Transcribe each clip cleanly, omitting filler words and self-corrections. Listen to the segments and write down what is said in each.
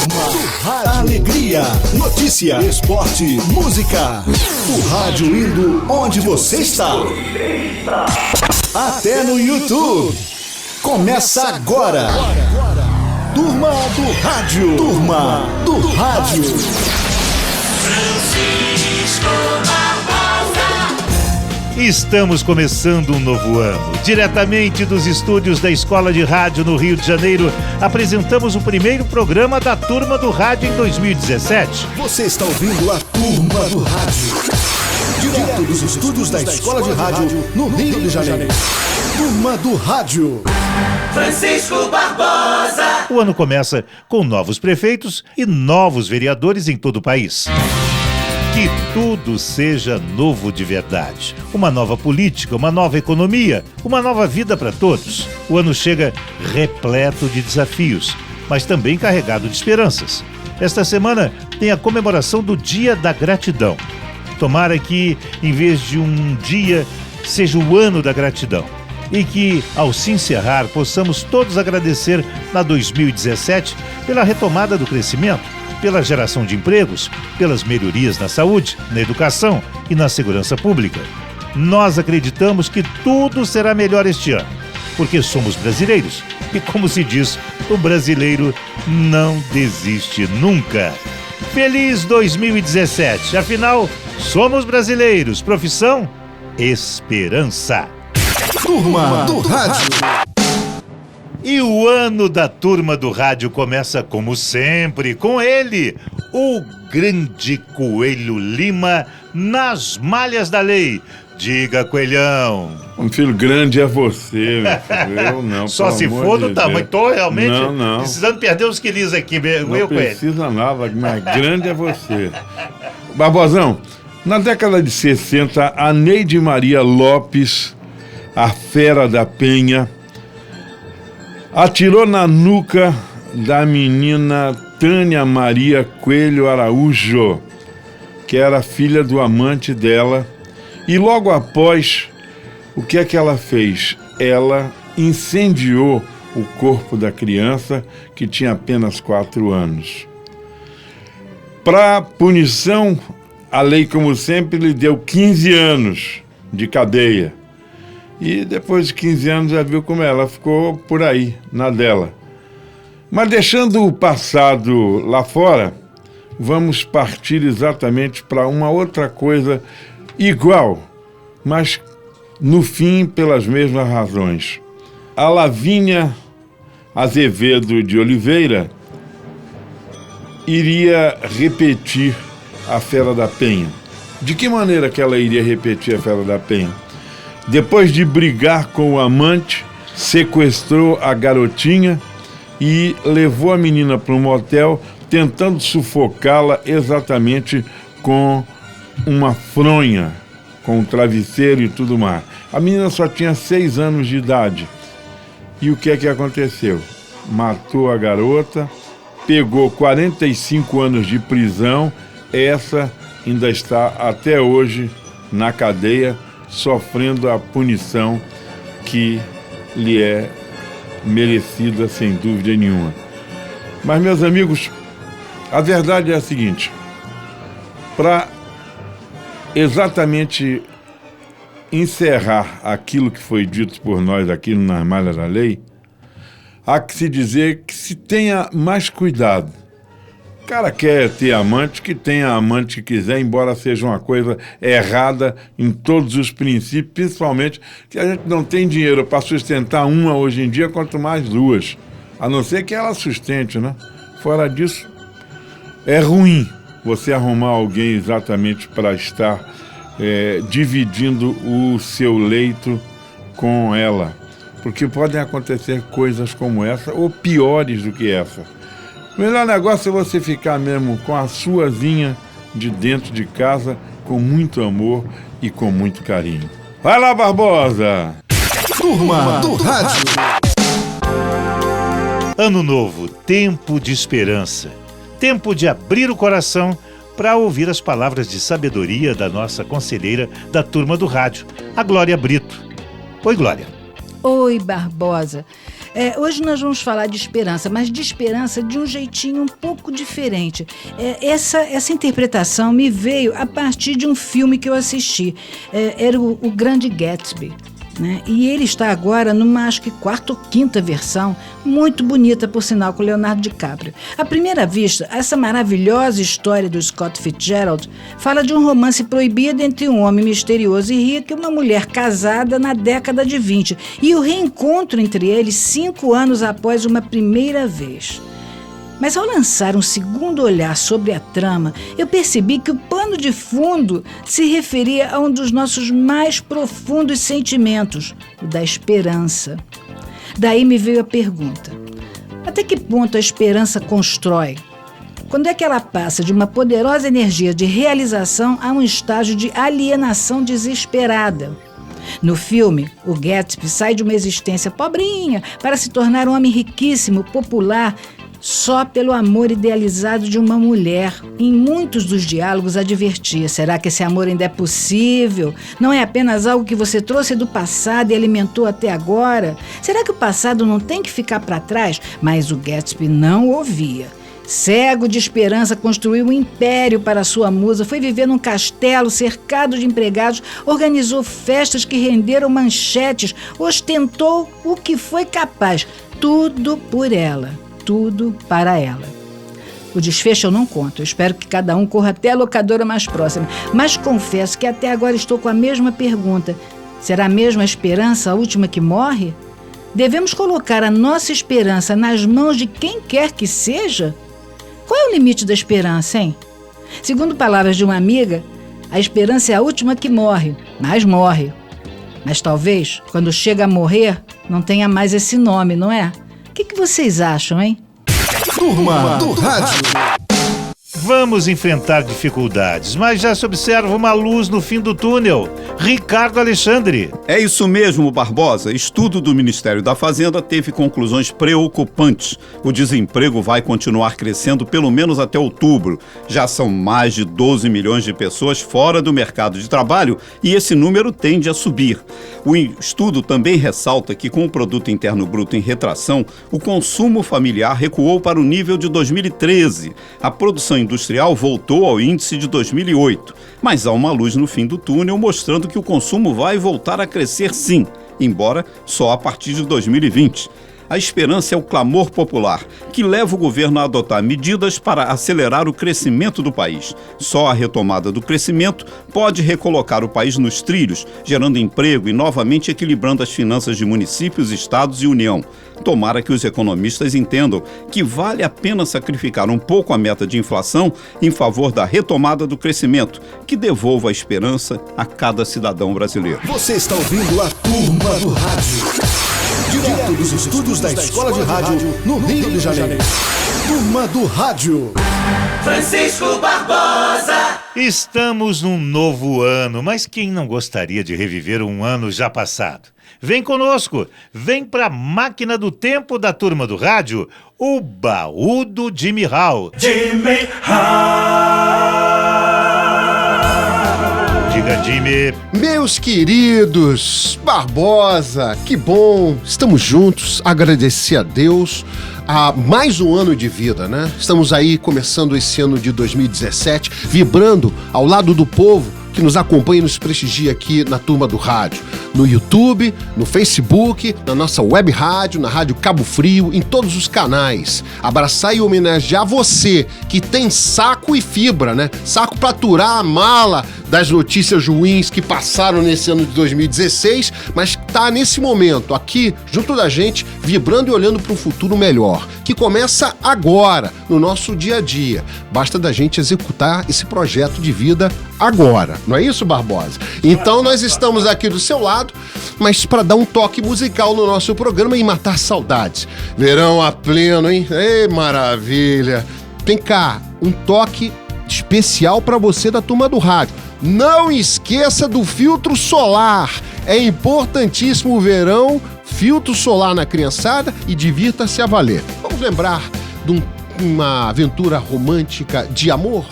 turma do rádio. Alegria, notícia, esporte, música. O rádio indo onde você está. Até no YouTube. Começa agora. Turma do Rádio. Turma do Rádio. Estamos começando um novo ano. Diretamente dos estúdios da Escola de Rádio no Rio de Janeiro, apresentamos o primeiro programa da Turma do Rádio em 2017. Você está ouvindo a Turma do Rádio. Direto dos estúdios da Escola de Rádio no Rio de Janeiro. Turma do Rádio. Francisco Barbosa. O ano começa com novos prefeitos e novos vereadores em todo o país. Que tudo seja novo de verdade. Uma nova política, uma nova economia, uma nova vida para todos. O ano chega repleto de desafios, mas também carregado de esperanças. Esta semana tem a comemoração do Dia da Gratidão. Tomara que, em vez de um dia, seja o ano da gratidão. E que, ao se encerrar, possamos todos agradecer na 2017 pela retomada do crescimento, pela geração de empregos, pelas melhorias na saúde, na educação e na segurança pública. Nós acreditamos que tudo será melhor este ano, porque somos brasileiros. E como se diz, o brasileiro não desiste nunca. Feliz 2017! Afinal, somos brasileiros. Profissão? Esperança. Turma do Rádio. E o ano da Turma do Rádio começa como sempre, com ele, o grande Coelho Lima, nas malhas da lei. Diga, Coelhão. Um filho grande é você, meu filho. Eu não. Só se for do tamanho. Tô realmente não. precisando perder uns quilinhos aqui, não precisa nada, mas grande é você. Barbosão, na década de 60, a Neide Maria Lopes, a fera da Penha, atirou na nuca da menina Tânia Maria Coelho Araújo, que era filha do amante dela, e logo após, o que é que ela fez? Ela incendiou o corpo da criança, que tinha apenas 4 anos. Para punição, a lei, como sempre, lhe deu 15 anos de cadeia. E depois de 15 anos já viu como ela ficou por aí, na dela. Mas deixando o passado lá fora, vamos partir exatamente para uma outra coisa igual, mas no fim pelas mesmas razões. A Lavínia Azevedo de Oliveira iria repetir a Fera da Penha. De que maneira que ela iria repetir a Fera da Penha? Depois de brigar com o amante, sequestrou a garotinha e levou a menina para um motel, tentando sufocá-la exatamente com uma fronha, com um travesseiro e tudo mais. A menina só tinha 6 anos de idade. E o que é que aconteceu? Matou a garota, pegou 45 anos de prisão, essa ainda está até hoje na cadeia, sofrendo a punição que lhe é merecida, sem dúvida nenhuma. Mas, meus amigos, a verdade é a seguinte: para exatamente encerrar aquilo que foi dito por nós aqui na Malha da Lei, há que se dizer que se tenha mais cuidado. O cara quer ter amante, que tenha amante que quiser, embora seja uma coisa errada em todos os princípios, principalmente que a gente não tem dinheiro para sustentar uma hoje em dia, quanto mais 2. A não ser que ela sustente, né? Fora disso, é ruim você arrumar alguém exatamente para estar dividindo o seu leito com ela. Porque podem acontecer coisas como essa, ou piores do que essa. O melhor negócio é você ficar mesmo com a suazinha de dentro de casa, com muito amor e com muito carinho. Vai lá, Barbosa! Turma do Rádio. Ano novo, tempo de esperança. Tempo de abrir o coração para ouvir as palavras de sabedoria da nossa conselheira da Turma do Rádio, a Glória Brito. Oi, Glória. Oi, Barbosa. Hoje nós vamos falar de esperança, mas de esperança de um jeitinho um pouco diferente. Essa interpretação me veio a partir de um filme que eu assisti. Era o Grande Gatsby. Né? E ele está agora numa, acho que 4ª ou 5ª versão, muito bonita, por sinal, com Leonardo DiCaprio. À primeira vista, essa maravilhosa história do Scott Fitzgerald fala de um romance proibido entre um homem misterioso e rico e uma mulher casada na década de 20, e o reencontro entre eles 5 anos após uma primeira vez. Mas ao lançar um segundo olhar sobre a trama, eu percebi que o pano de fundo se referia a um dos nossos mais profundos sentimentos, o da esperança. Daí me veio a pergunta: até que ponto a esperança constrói? Quando é que ela passa de uma poderosa energia de realização a um estágio de alienação desesperada? No filme, o Gatsby sai de uma existência pobrinha para se tornar um homem riquíssimo, popular, só pelo amor idealizado de uma mulher. Em muitos dos diálogos advertia: será que esse amor ainda é possível? Não é apenas algo que você trouxe do passado e alimentou até agora? Será que o passado não tem que ficar para trás? Mas o Gatsby não ouvia. Cego de esperança, construiu um império para sua musa, foi viver num castelo cercado de empregados, organizou festas que renderam manchetes, ostentou o que foi capaz, tudo por ela. Tudo para ela. O desfecho eu não conto, eu espero que cada um corra até a locadora mais próxima, mas confesso que até agora estou com a mesma pergunta: será mesmo a esperança a última que morre? Devemos colocar a nossa esperança nas mãos de quem quer que seja? Qual é o limite da esperança, hein? Segundo palavras de uma amiga, a esperança é a última que morre, mas morre. Mas talvez, quando chega a morrer, não tenha mais esse nome, não é? O que vocês acham, hein? Turma do Rádio. Vamos enfrentar dificuldades, mas já se observa uma luz no fim do túnel. Ricardo Alexandre. É isso mesmo, Barbosa. Estudo do Ministério da Fazenda teve conclusões preocupantes. O desemprego vai continuar crescendo pelo menos até outubro. Já são mais de 12 milhões de pessoas fora do mercado de trabalho e esse número tende a subir. O estudo também ressalta que, com o Produto Interno Bruto em retração, o consumo familiar recuou para o nível de 2013. A produção industrial voltou ao índice de 2008, mas há uma luz no fim do túnel mostrando que o consumo vai voltar a crescer sim, embora só a partir de 2020. A esperança é o clamor popular, que leva o governo a adotar medidas para acelerar o crescimento do país. Só a retomada do crescimento pode recolocar o país nos trilhos, gerando emprego e novamente equilibrando as finanças de municípios, estados e União. Tomara que os economistas entendam que vale a pena sacrificar um pouco a meta de inflação em favor da retomada do crescimento, que devolva a esperança a cada cidadão brasileiro. Você está ouvindo a Turma do Rádio. Direto dos estúdios da Escola de Rádio, no Rio de Janeiro. Turma do Rádio. Francisco Barbosa. Estamos num novo ano, mas quem não gostaria de reviver um ano já passado? Vem conosco, vem pra máquina do tempo da Turma do Rádio, o baú do Jimmy Hall. Jimmy Hall. Diga, Jimmy. Meus queridos, Barbosa, que bom, estamos juntos, agradecer a Deus a mais um ano de vida, né? Estamos aí começando esse ano de 2017, vibrando ao lado do povo que nos acompanha e nos prestigia aqui na Turma do Rádio. No YouTube, no Facebook, na nossa web rádio, na Rádio Cabo Frio, em todos os canais. Abraçar e homenagear você que tem saco e fibra, né? Saco pra aturar a mala das notícias ruins que passaram nesse ano de 2016, mas tá nesse momento aqui, junto da gente, vibrando e olhando para um futuro melhor, que começa agora, no nosso dia a dia. Basta da gente executar esse projeto de vida agora. Não é isso, Barbosa? Então nós estamos aqui do seu lado, mas para dar um toque musical no nosso programa e matar saudades. Verão a pleno, hein? Ei, maravilha! Vem cá, um toque especial para você da Turma do Rádio. Não esqueça do filtro solar. É importantíssimo o verão, filtro solar na criançada e divirta-se a valer. Vamos lembrar de uma aventura romântica de amor?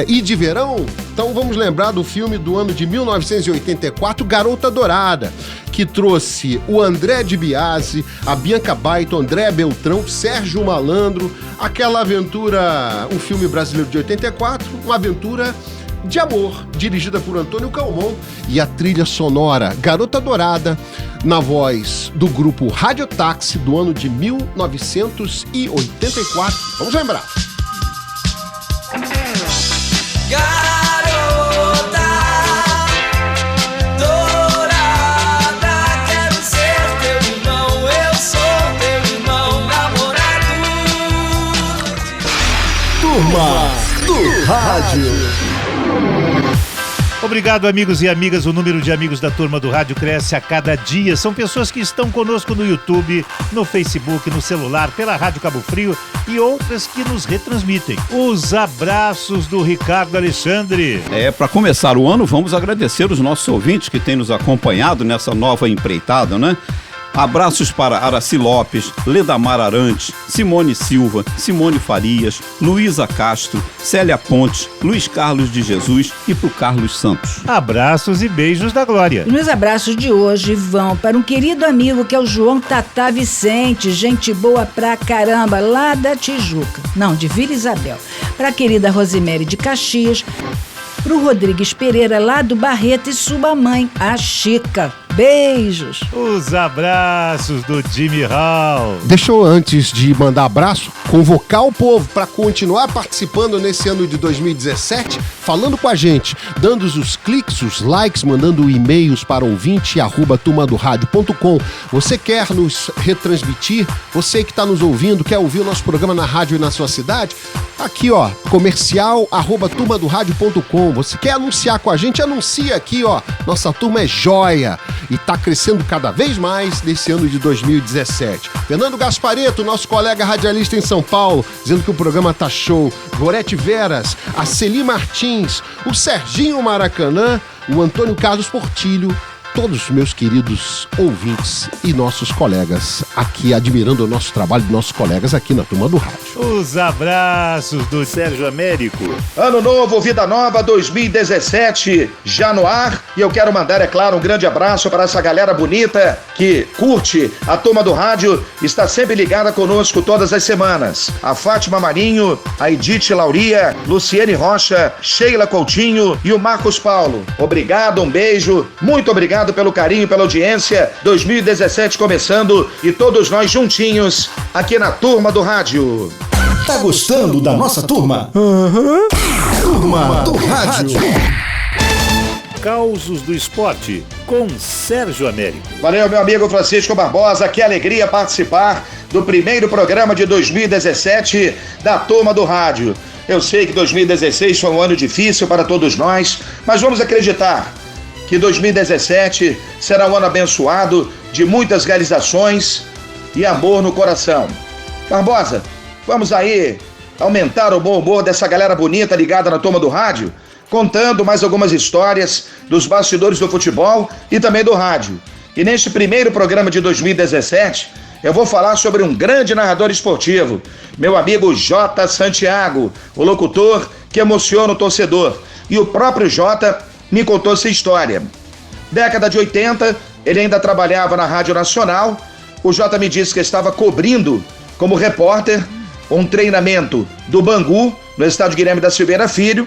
E de verão? Então vamos lembrar do filme do ano de 1984, Garota Dourada, que trouxe o André de Biasi, a Bianca Baito, André Beltrão, Sérgio Malandro, aquela aventura, um filme brasileiro de 84, uma aventura de amor, dirigida por Antônio Calmon, e a trilha sonora Garota Dourada, na voz do grupo Radiotáxi, do ano de 1984. Vamos lembrar. Garota dourada, quero ser teu irmão, eu sou teu irmão namorado. Turma do Rádio. Obrigado, amigos e amigas. O número de amigos da Turma do Rádio cresce a cada dia. São pessoas que estão conosco no YouTube, no Facebook, no celular, pela Rádio Cabo Frio e outras que nos retransmitem. Os abraços do Ricardo Alexandre. Para começar o ano, vamos agradecer os nossos ouvintes que têm nos acompanhado nessa nova empreitada, né? Abraços para Araci Lopes, Ledamar Arantes, Simone Silva, Simone Farias, Luísa Castro, Célia Pontes, Luiz Carlos de Jesus e pro Carlos Santos. Abraços e beijos da Glória. Os meus abraços de hoje vão para um querido amigo que é o João Tatá Vicente, gente boa pra caramba, lá da Tijuca. Não, de Vila Isabel. Pra querida Rosemary de Caxias, pro Rodrigues Pereira, lá do Barreto, e sua mãe, a Chica. Beijos. Os abraços do Jimmy Hall. Deixa eu, antes de mandar abraço, convocar o povo para continuar participando nesse ano de 2017, falando com a gente, dando os cliques, os likes, mandando e-mails para ouvinte@turmadoradio.com. Você quer nos retransmitir? Você que está nos ouvindo, quer ouvir o nosso programa na rádio e na sua cidade? Aqui, ó, comercial@turmadoradio.com. Você quer anunciar com a gente? Anuncia aqui, ó. Nossa turma é joia e tá crescendo cada vez mais nesse ano de 2017. Fernando Gaspareto, nosso colega radialista em São Paulo, dizendo que o programa tá show. Gorete Veras, a Celi Martins, o Serginho Maracanã, o Antônio Carlos Portilho, todos os meus queridos ouvintes e nossos colegas aqui, admirando o nosso trabalho de nossos colegas aqui na Turma do Rádio. Os abraços do Sérgio Américo. Ano novo, vida nova, 2017, já no ar. E eu quero mandar, é claro, um grande abraço para essa galera bonita que curte a Turma do Rádio, está sempre ligada conosco todas as semanas. A Fátima Marinho, a Edith Lauria, Luciene Rocha, Sheila Coutinho e o Marcos Paulo. Obrigado, um beijo, muito obrigado pelo carinho, pela audiência. 2017 começando e todos nós juntinhos aqui na Turma do Rádio. Tá gostando da nossa turma? Turma do Rádio. Causos do Esporte, com Sérgio Américo. Valeu, meu amigo Francisco Barbosa, que alegria participar do primeiro programa de 2017 da Turma do Rádio. Eu sei que 2016 foi um ano difícil para todos nós, mas vamos acreditar que 2017 será um ano abençoado, de muitas realizações e amor no coração. Barbosa, vamos aí aumentar o bom humor dessa galera bonita ligada na Turma do Rádio, contando mais algumas histórias dos bastidores do futebol e também do rádio. E neste primeiro programa de 2017, eu vou falar sobre um grande narrador esportivo, meu amigo Jota Santiago, o locutor que emociona o torcedor. E o próprio Jota me contou essa história. Década de 80, ele ainda trabalhava na Rádio Nacional. O Jota me disse que estava cobrindo, como repórter, um treinamento do Bangu, no estádio Guilherme da Silveira Filho.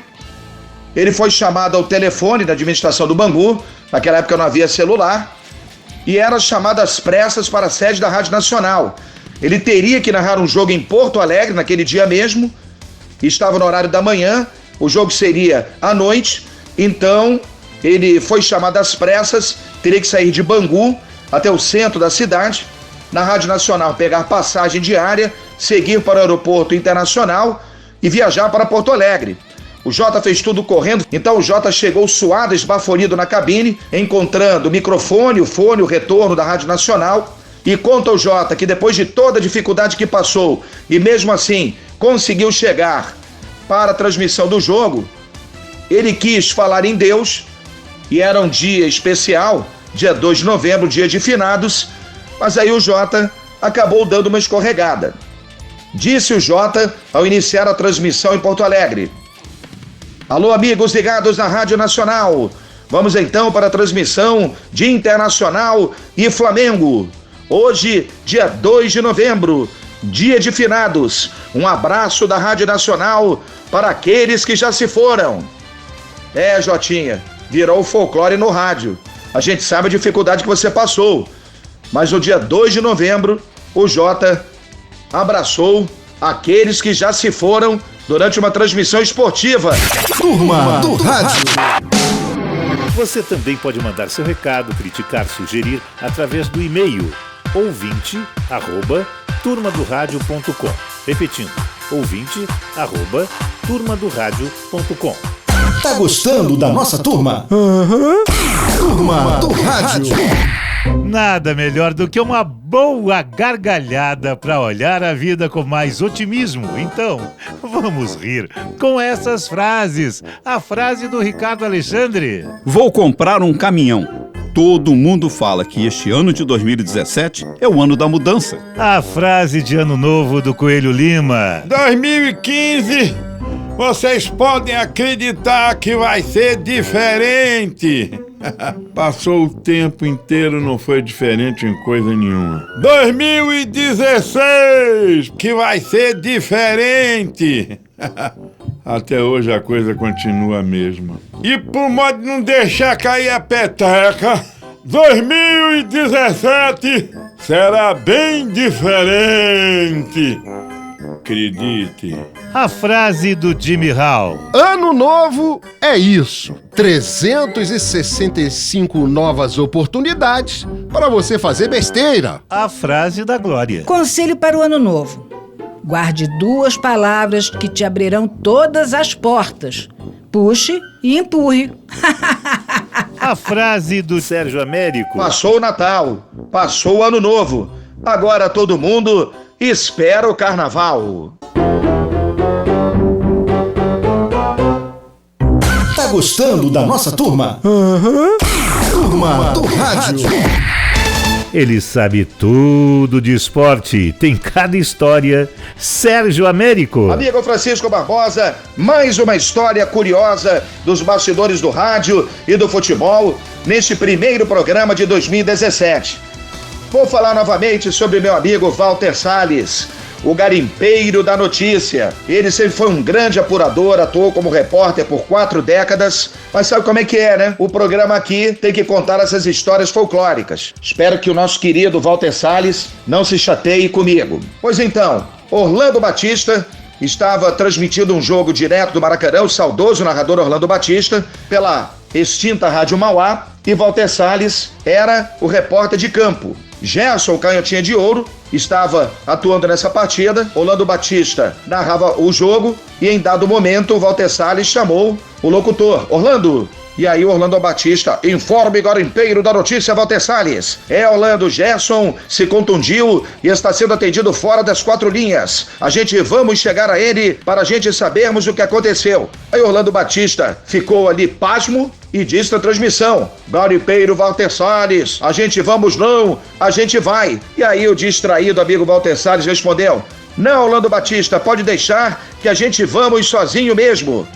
Ele foi chamado ao telefone da administração do Bangu, naquela época não havia celular, e era chamado às pressas para a sede da Rádio Nacional. Ele teria que narrar um jogo em Porto Alegre naquele dia mesmo, estava no horário da manhã, o jogo seria à noite, então ele foi chamado às pressas, teria que sair de Bangu até o centro da cidade, na Rádio Nacional pegar passagem diária, seguir para o aeroporto internacional e viajar para Porto Alegre. O Jota fez tudo correndo, então o Jota chegou suado, esbaforido na cabine, encontrando o microfone, o fone, o retorno da Rádio Nacional, e conta o Jota que depois de toda a dificuldade que passou, e mesmo assim conseguiu chegar para a transmissão do jogo, ele quis falar em Deus, e era um dia especial, dia 2 de novembro, dia de finados, mas aí o Jota acabou dando uma escorregada. Disse o Jota ao iniciar a transmissão em Porto Alegre: alô, amigos ligados na Rádio Nacional, Vamos então para a transmissão de Internacional e Flamengo. Hoje, dia 2 de novembro, dia de finados. Um abraço da Rádio Nacional para aqueles que já se foram. Jotinha, virou folclore no rádio. A gente sabe a dificuldade que você passou. Mas no dia 2 de novembro, o Jota abraçou aqueles que já se foram durante uma transmissão esportiva. Turma do Rádio. Você também pode mandar seu recado, criticar, sugerir através do e-mail ouvinte@turmadoradio.com. Repetindo, ouvinte@turmadoradio.com. Tá gostando da nossa turma? Turma do Rádio. Nada melhor do que uma boa gargalhada para olhar a vida com mais otimismo. Então, vamos rir com essas frases. A frase do Ricardo Alexandre. Vou comprar um caminhão. Todo mundo fala que este ano de 2017 é o ano da mudança. A frase de Ano Novo do Coelho Lima. 2015, vocês podem acreditar que vai ser diferente. Passou o tempo inteiro, não foi diferente em coisa nenhuma. 2016, que vai ser diferente. Até hoje a coisa continua a mesma. E por modo de não deixar cair a peteca, 2017 será bem diferente. Acredite. A frase do Jimmy Hall. Ano novo é isso. 365 novas oportunidades para você fazer besteira. A frase da Glória. Conselho para o ano novo. Guarde 2 palavras que te abrirão todas as portas. Puxe e empurre. A frase do Sérgio Américo. Passou o Natal, passou o Ano Novo. Agora todo mundo espera o Carnaval. Tá gostando da nossa turma? Turma do Rádio. Ele sabe tudo de esporte, tem cada história. Sérgio Américo. Amigo Francisco Barbosa, mais uma história curiosa dos bastidores do rádio e do futebol neste primeiro programa de 2017. Vou falar novamente sobre meu amigo Walter Salles, o garimpeiro da notícia. Ele sempre foi um grande apurador, atuou como repórter por 4 décadas, mas sabe como é que é, né? O programa aqui tem que contar essas histórias folclóricas. Espero que o nosso querido Walter Salles não se chateie comigo. Pois então, Orlando Batista estava transmitindo um jogo direto do Maracanã, o saudoso narrador Orlando Batista, pela extinta Rádio Mauá, e Walter Salles era o repórter de campo. Gerson Canhotinha de Ouro estava atuando nessa partida. Orlando Batista narrava o jogo e em dado momento o Walter Salles chamou o locutor. Orlando! E aí o Orlando Batista, informe garimpeiro da notícia, Walter Salles. Orlando, Gerson se contundiu e está sendo atendido fora das 4 linhas. Vamos chegar a ele para a gente sabermos o que aconteceu. Aí Orlando Batista ficou ali pasmo e disse na transmissão: garimpeiro Walter Salles, vamos não, a gente vai. E aí o distraído amigo Walter Salles respondeu: não, Orlando Batista, pode deixar que vamos sozinho mesmo.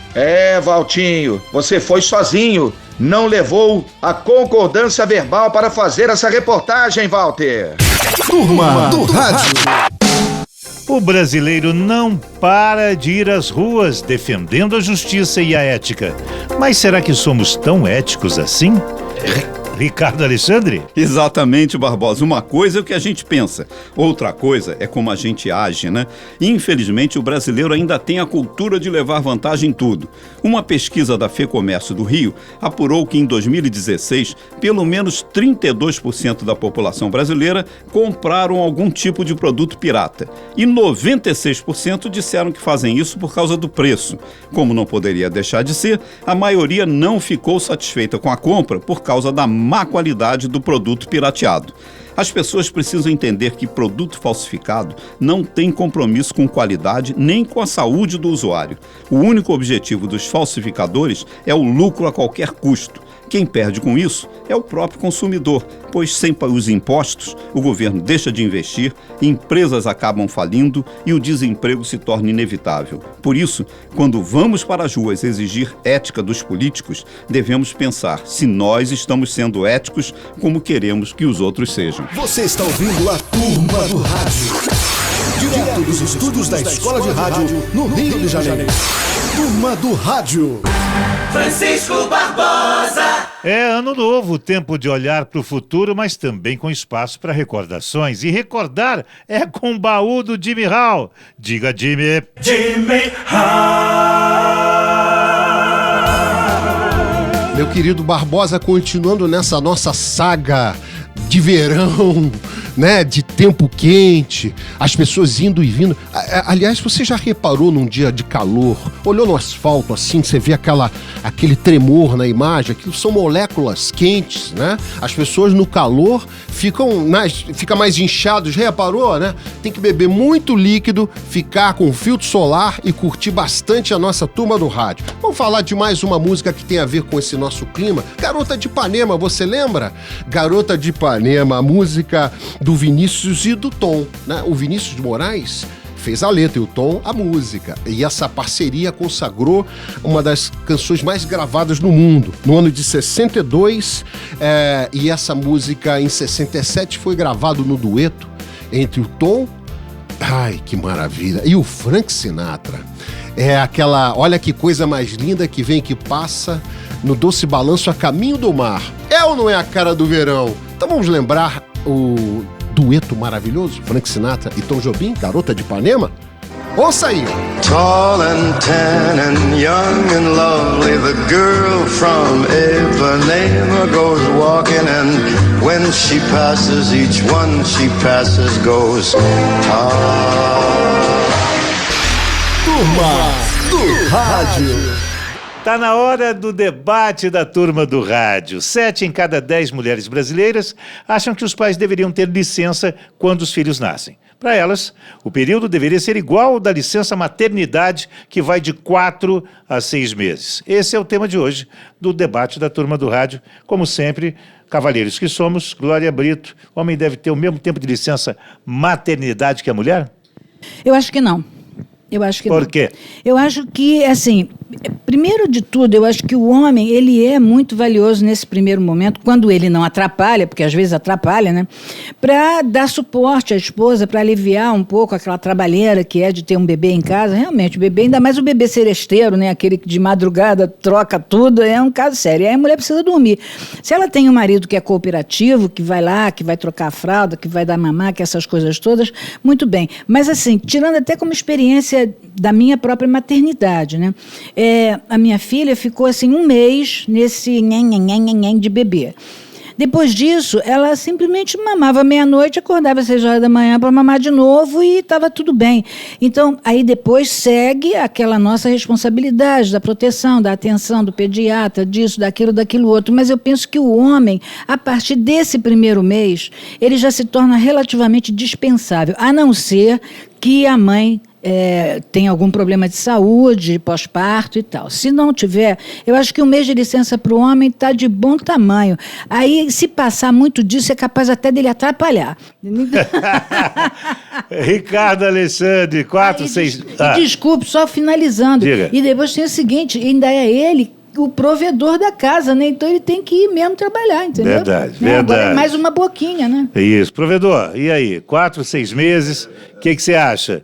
Valtinho, você foi sozinho, não levou a concordância verbal para fazer essa reportagem, Walter. Turma do Rádio. O brasileiro não para de ir às ruas defendendo a justiça e a ética. Mas será que somos tão éticos assim? Ricardo Alexandre? Exatamente, Barbosa. Uma coisa é o que a gente pensa, outra coisa é como a gente age, né? Infelizmente, o brasileiro ainda tem a cultura de levar vantagem em tudo. Uma pesquisa da FEComércio do Rio apurou que em 2016, pelo menos 32% da população brasileira compraram algum tipo de produto pirata. E 96% disseram que fazem isso por causa do preço. Como não poderia deixar de ser, a maioria não ficou satisfeita com a compra por causa da má qualidade do produto pirateado. As pessoas precisam entender que produto falsificado não tem compromisso com qualidade nem com a saúde do usuário. O único objetivo dos falsificadores é o lucro a qualquer custo. Quem perde com isso é o próprio consumidor, pois sem os impostos, o governo deixa de investir, empresas acabam falindo e o desemprego se torna inevitável. Por isso, quando vamos para as ruas exigir ética dos políticos, devemos pensar se nós estamos sendo éticos como queremos que os outros sejam. Você está ouvindo a Turma do Rádio. Direto dos estúdios da Escola de Rádio, no Rio de Janeiro. Turma do Rádio. Francisco Barbosa. É ano novo, tempo de olhar para o futuro, mas também com espaço para recordações. E recordar é com o baú do Jimmy Hall. Diga, Jimmy. Jimmy Hall. Meu querido Barbosa, continuando nessa nossa saga de verão, né, de tempo quente, as pessoas indo e vindo. Aliás, você já reparou num dia de calor, olhou no asfalto assim, você vê aquele tremor na imagem, aquilo são moléculas quentes, né? As pessoas no calor ficam mais inchados, já reparou, né? Tem que beber muito líquido, ficar com filtro solar e curtir bastante a nossa Turma do Rádio. Vamos falar de mais uma música que tem a ver com esse nosso clima. Garota de Ipanema, você lembra? Garota de Ipanema, a música do Vinícius e do Tom, né? O Vinícius de Moraes fez a letra e o Tom a música. E essa parceria consagrou uma das canções mais gravadas no mundo. No ano de 62, e essa música em 67 foi gravado no dueto entre o Tom, ai que maravilha, e o Frank Sinatra. É aquela, olha que coisa mais linda que vem que passa no doce balanço a caminho do mar. É ou não é a cara do verão? Então vamos lembrar o dueto maravilhoso, Frank Sinatra e Tom Jobim, Garota de Ipanema? Ouça aí! Tall and tan and young and lovely, the girl from Ipanema goes walking, and when she passes, each one she passes goes, Turma do Rádio. Tá na hora do debate da Turma do Rádio. 7 em cada 10 mulheres brasileiras acham que os pais deveriam ter licença quando os filhos nascem. Para elas, o período deveria ser igual ao da licença maternidade, que vai de 4 a 6 meses. Esse é o tema de hoje do debate da Turma do Rádio. Como sempre, cavalheiros que somos, Glória Brito, o homem deve ter o mesmo tempo de licença maternidade que a mulher? Eu acho que não. Eu acho que Por quê? Eu acho que, assim, primeiro de tudo, eu acho que o homem, ele é muito valioso nesse primeiro momento, quando ele não atrapalha, porque às vezes atrapalha, né? Para dar suporte à esposa, para aliviar um pouco aquela trabalheira que é de ter um bebê em casa. Realmente, o bebê, ainda mais o bebê seresteiro, né? Aquele que de madrugada troca tudo, é um caso sério. E aí a mulher precisa dormir. Se ela tem um marido que é cooperativo, que vai lá, que vai trocar a fralda, que vai dar mamar, que essas coisas todas, muito bem. Mas assim, tirando até como experiência da minha própria maternidade, né? A minha filha ficou assim 1 mês nesse nhen de bebê. Depois disso, ela simplesmente mamava meia-noite, acordava às 6 horas da manhã para mamar de novo e estava tudo bem. Então, aí depois segue aquela nossa responsabilidade da proteção, da atenção do pediatra, disso, daquilo outro. Mas eu penso que o homem, a partir desse primeiro mês, ele já se torna relativamente dispensável, a não ser que a mãe tem algum problema de saúde, pós-parto e tal. Se não tiver, eu acho que 1 mês de licença para o homem está de bom tamanho. Aí, se passar muito disso, é capaz até dele atrapalhar. Ricardo Alexandre, 4, 6... Desculpe, só finalizando. Diga. E depois tem o seguinte, ainda é ele o provedor da casa, né? Então ele tem que ir mesmo trabalhar, entendeu? Verdade. Agora é mais uma boquinha, né? Isso. Provedor, e aí? 4, 6 meses, o que você acha?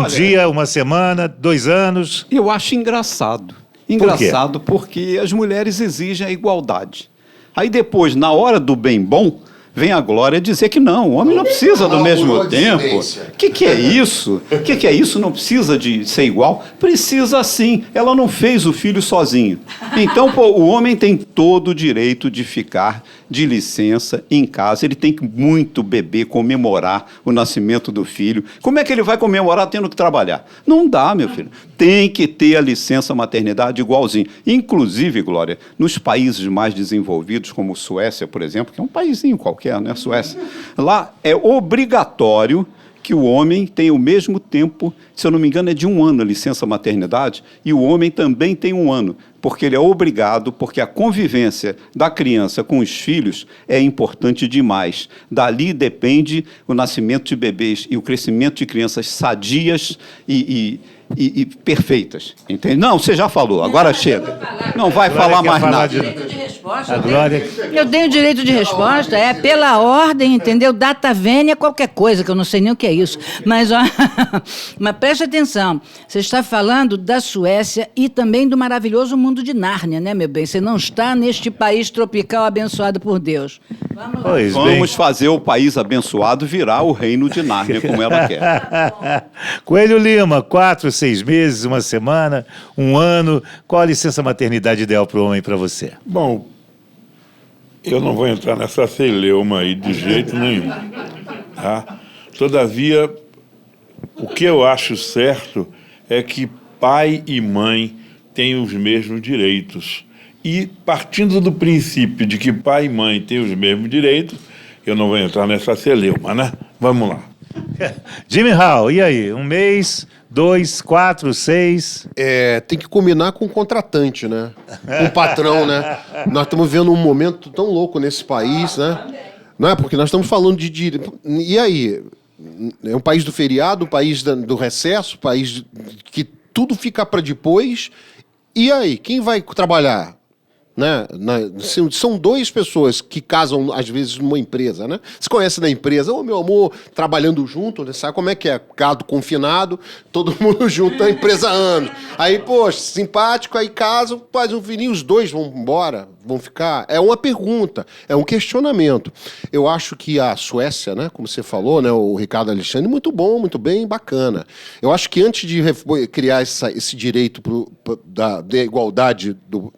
Dia, 1 semana, 2 anos? Eu acho engraçado. Engraçado porque as mulheres exigem a igualdade. Aí depois, na hora do bem bom, vem a Glória dizer que não, o homem não precisa do mesmo tempo. O que é isso? O que é isso? Não precisa de ser igual? Precisa sim. Ela não fez o filho sozinho. Então, o homem tem todo o direito de ficar de licença em casa. Ele tem que muito beber, comemorar o nascimento do filho. Como é que ele vai comemorar tendo que trabalhar? Não dá, meu filho. Tem que ter a licença maternidade igualzinho. Inclusive, Glória, nos países mais desenvolvidos, como Suécia, por exemplo, que é um paísinho qualquer, né, Suécia, lá é obrigatório que o homem tem o mesmo tempo, se eu não me engano, é de 1 ano a licença maternidade, e o homem também tem 1 ano, porque ele é obrigado, porque a convivência da criança com os filhos é importante demais. Dali depende o nascimento de bebês e o crescimento de crianças sadias e perfeitas. Entende? Não, você já falou, agora chega. Não vai falar mais nada. Direito de resposta. A Glória... Eu tenho direito de resposta, é pela ordem, entendeu? Data vênia, qualquer coisa, que eu não sei nem o que é isso. Mas, ó, mas preste atenção, você está falando da Suécia e também do maravilhoso mundo de Nárnia, né, meu bem? Você não está neste país tropical abençoado por Deus. Vamos lá. Pois bem. Vamos fazer o país abençoado virar o reino de Nárnia, como ela quer. Coelho Lima, 4, 6 meses, 1 semana, 1 ano. Qual a licença maternidade ideal para o homem para você? Bom, eu não vou entrar nessa celeuma aí de jeito nenhum. Tá? Todavia, o que eu acho certo é que pai e mãe têm os mesmos direitos. E partindo do princípio de que pai e mãe têm os mesmos direitos, eu não vou entrar nessa celeuma, né? Vamos lá. Jimmy Hall, e aí? 1 mês, 2, 4, 6... Tem que combinar com o contratante, né? Com o patrão, né? Nós estamos vendo um momento tão louco nesse país, né? Não é? Porque nós estamos falando de... E aí? É um país do feriado, um país do recesso, um país que tudo fica para depois. E aí? Quem vai trabalhar? Né? São 2 pessoas que casam, às vezes, numa empresa, né? Se conhece na empresa, ô meu amor, trabalhando junto, né? Sabe como é que é? Gado confinado, todo mundo junto na empresa há anos. Aí, poxa, simpático, aí casam, faz um filhinho, os 2 vão embora, vão ficar. É uma pergunta, é um questionamento. Eu acho que a Suécia, né? Como você falou, né? O Ricardo Alexandre, muito bom, muito bem, bacana. Eu acho que antes de criar esse direito da igualdade do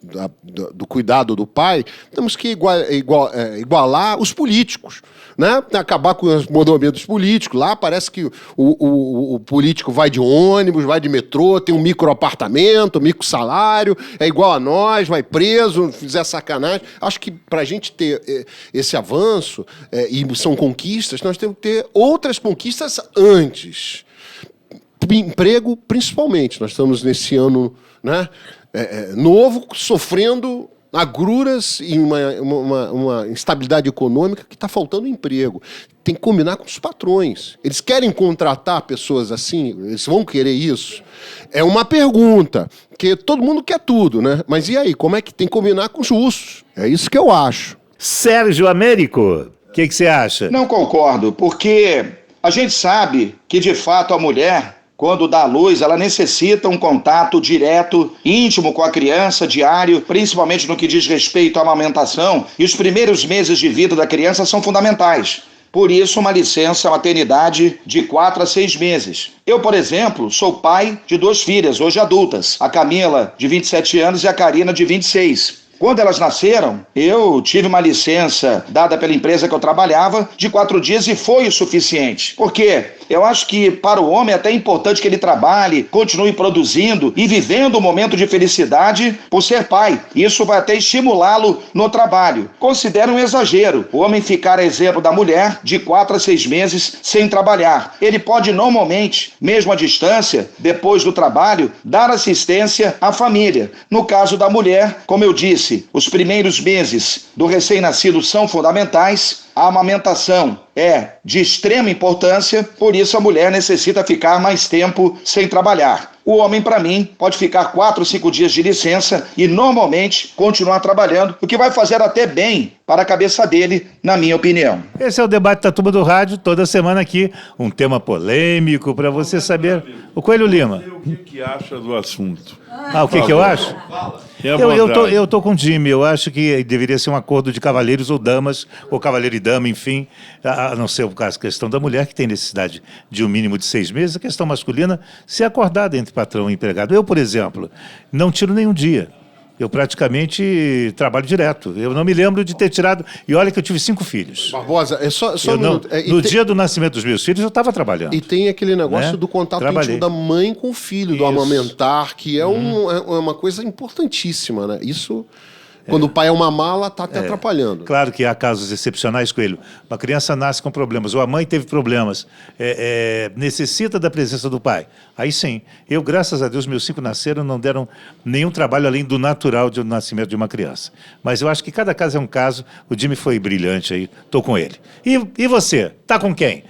cuidado do pai, temos que igualar os políticos, né? Acabar com os movimentos políticos. Lá parece que o político vai de ônibus, vai de metrô, tem um microapartamento, micro salário, é igual a nós, vai preso, fizer sacanagem. Acho que para a gente ter esse avanço, e são conquistas, nós temos que ter outras conquistas antes. Emprego, principalmente. Nós estamos nesse ano, né, novo, sofrendo agruras e uma instabilidade econômica que está faltando emprego. Tem que combinar com os patrões. Eles querem contratar pessoas assim? Eles vão querer isso? É uma pergunta, porque todo mundo quer tudo, né? Mas e aí, como é que tem que combinar com os justos? É isso que eu acho. Sérgio Américo, o que você acha? Não concordo, porque a gente sabe que, de fato, a mulher, quando dá à luz, ela necessita um contato direto, íntimo com a criança, diário, principalmente no que diz respeito à amamentação, e os primeiros meses de vida da criança são fundamentais. Por isso, uma licença maternidade de 4 a 6 meses. Eu, por exemplo, sou pai de 2 filhas, hoje adultas, a Camila, de 27 anos, e a Karina, de 26. Quando elas nasceram, eu tive uma licença dada pela empresa que eu trabalhava de 4 dias e foi o suficiente. Por quê? Eu acho que para o homem é até importante que ele trabalhe, continue produzindo e vivendo um momento de felicidade por ser pai. Isso vai até estimulá-lo no trabalho. Considero um exagero o homem ficar a exemplo da mulher de 4 a 6 meses sem trabalhar. Ele pode normalmente, mesmo à distância, depois do trabalho, dar assistência à família. No caso da mulher, como eu disse, os primeiros meses do recém-nascido são fundamentais. A amamentação é de extrema importância, por isso a mulher necessita ficar mais tempo sem trabalhar. O homem, para mim, pode ficar 4 ou 5 dias de licença e normalmente continuar trabalhando, o que vai fazer até bem para a cabeça dele, na minha opinião. Esse é o debate da Turma do Rádio, toda semana aqui, um tema polêmico para você saber. O Coelho Lima. O que acha do assunto? O que eu acho? Eu tô com o Jimmy, eu acho que deveria ser um acordo de cavalheiros ou damas, ou cavaleiro e dama, enfim, a não ser o caso, a questão da mulher, que tem necessidade de um mínimo de 6 meses, a questão masculina, ser acordada entre patrão e empregado. Eu, por exemplo, não tiro nenhum dia. Eu praticamente trabalho direto. Eu não me lembro de ter tirado... E olha que eu tive 5 filhos. Barbosa, só um minuto. No dia do nascimento dos meus filhos, eu estava trabalhando. E tem aquele negócio, né, do contato íntimo da mãe com o filho, do amamentar, que é uma coisa importantíssima, né? Isso Quando o pai é uma mala, tá até atrapalhando. Claro que há casos excepcionais, Coelho. Uma criança nasce com problemas, ou a mãe teve problemas, necessita da presença do pai. Aí sim. Eu, graças a Deus, meus 5 nasceram, não deram nenhum trabalho além do natural do nascimento de uma criança. Mas eu acho que cada caso é um caso. O Jimmy foi brilhante aí, tô com ele. E você? Tá com quem?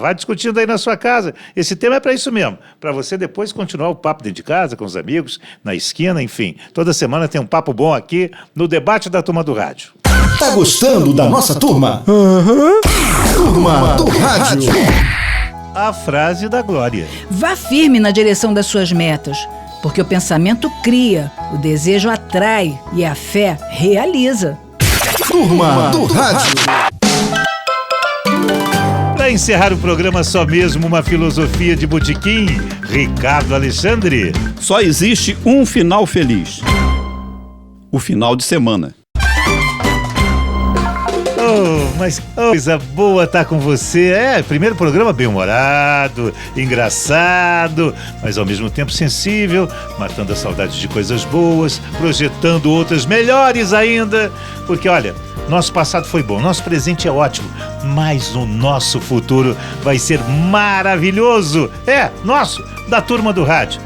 Vai discutindo aí na sua casa. Esse tema é para isso mesmo, para você depois continuar o papo dentro de casa, com os amigos, na esquina, enfim. Toda semana tem um papo bom aqui no debate da Turma do Rádio. Tá gostando da nossa turma? Turma do Rádio. A frase da Glória. Vá firme na direção das suas metas, porque o pensamento cria, o desejo atrai e a fé realiza. Turma do Rádio. Para encerrar o programa, só mesmo uma filosofia de botequim, Ricardo Alexandre. Só existe um final feliz: o final de semana. Mas coisa boa estar com você. Primeiro programa bem-humorado, engraçado, mas ao mesmo tempo sensível, matando a saudade de coisas boas, projetando outras melhores ainda. Porque, olha, nosso passado foi bom, nosso presente é ótimo, mas o nosso futuro vai ser maravilhoso. Nosso, da Turma do Rádio.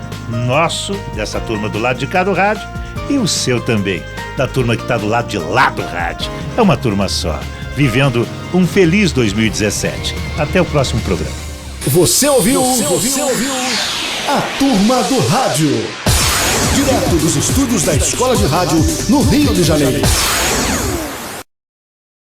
Nosso, dessa turma do lado de cá do rádio, e o seu também, da turma que está do lado de lá do rádio. É uma turma só, vivendo um feliz 2017. Até o próximo programa. Você ouviu a Turma do Rádio. Direto dos estúdios da Escola de Rádio, no Rio de Janeiro.